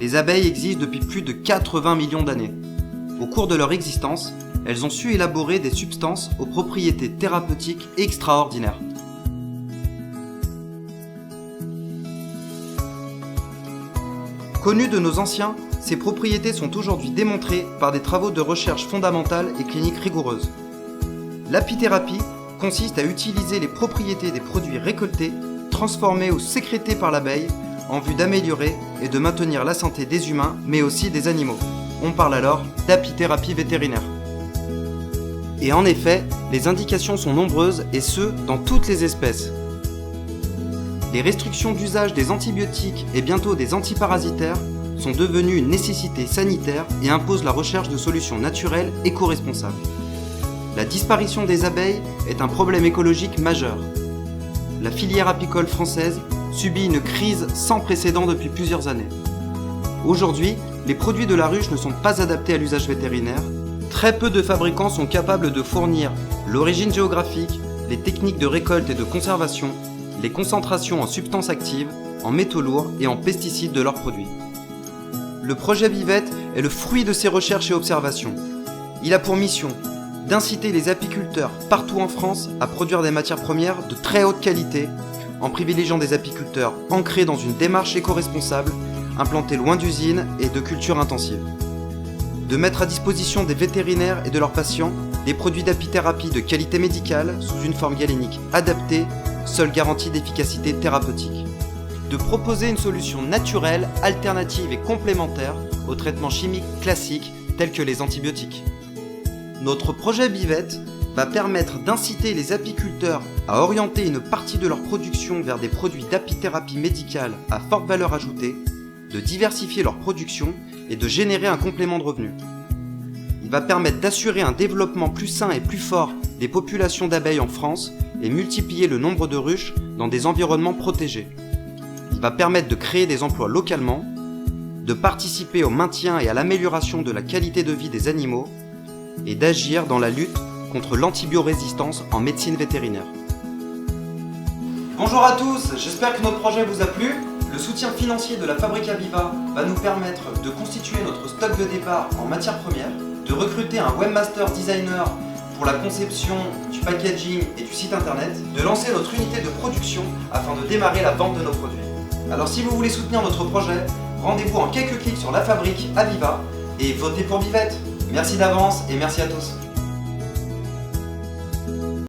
Les abeilles existent depuis plus de 80 millions d'années. Au cours de leur existence, elles ont su élaborer des substances aux propriétés thérapeutiques extraordinaires. Connues de nos anciens, ces propriétés sont aujourd'hui démontrées par des travaux de recherche fondamentale et cliniques rigoureuses. L'apithérapie consiste à utiliser les propriétés des produits récoltés, transformés ou sécrétés par l'abeille, en vue d'améliorer et de maintenir la santé des humains, mais aussi des animaux. On parle alors d'apithérapie vétérinaire. Et en effet, les indications sont nombreuses et ce, dans toutes les espèces. Les restrictions d'usage des antibiotiques et bientôt des antiparasitaires sont devenues une nécessité sanitaire et imposent la recherche de solutions naturelles éco-responsables. La disparition des abeilles est un problème écologique majeur. La filière apicole française subit une crise sans précédent depuis plusieurs années. Aujourd'hui, les produits de la ruche ne sont pas adaptés à l'usage vétérinaire. Très peu de fabricants sont capables de fournir l'origine géographique, les techniques de récolte et de conservation, les concentrations en substances actives, en métaux lourds et en pesticides de leurs produits. Le projet Vivette est le fruit de ces recherches et observations. Il a pour mission d'inciter les apiculteurs partout en France à produire des matières premières de très haute qualité, en privilégiant des apiculteurs ancrés dans une démarche éco-responsable, implantés loin d'usines et de cultures intensives. De mettre à disposition des vétérinaires et de leurs patients des produits d'apithérapie de qualité médicale sous une forme galénique adaptée, seule garantie d'efficacité thérapeutique. De proposer une solution naturelle, alternative et complémentaire aux traitements chimiques classiques tels que les antibiotiques. Notre projet Bivette va permettre d'inciter les apiculteurs à orienter une partie de leur production vers des produits d'apithérapie médicale à forte valeur ajoutée, de diversifier leur production et de générer un complément de revenus. Il va permettre d'assurer un développement plus sain et plus fort des populations d'abeilles en France et multiplier le nombre de ruches dans des environnements protégés. Il va permettre de créer des emplois localement, de participer au maintien et à l'amélioration de la qualité de vie des animaux et d'agir dans la lutte contre l'antibiorésistance en médecine vétérinaire. Bonjour à tous, j'espère que notre projet vous a plu. Le soutien financier de la Fabrique Aviva va nous permettre de constituer notre stock de départ en matières premières, de recruter un webmaster designer pour la conception du packaging et du site internet, de lancer notre unité de production afin de démarrer la vente de nos produits. Alors si vous voulez soutenir notre projet, rendez-vous en quelques clics sur la Fabrique Aviva et votez pour Bivette. Merci d'avance et merci à tous.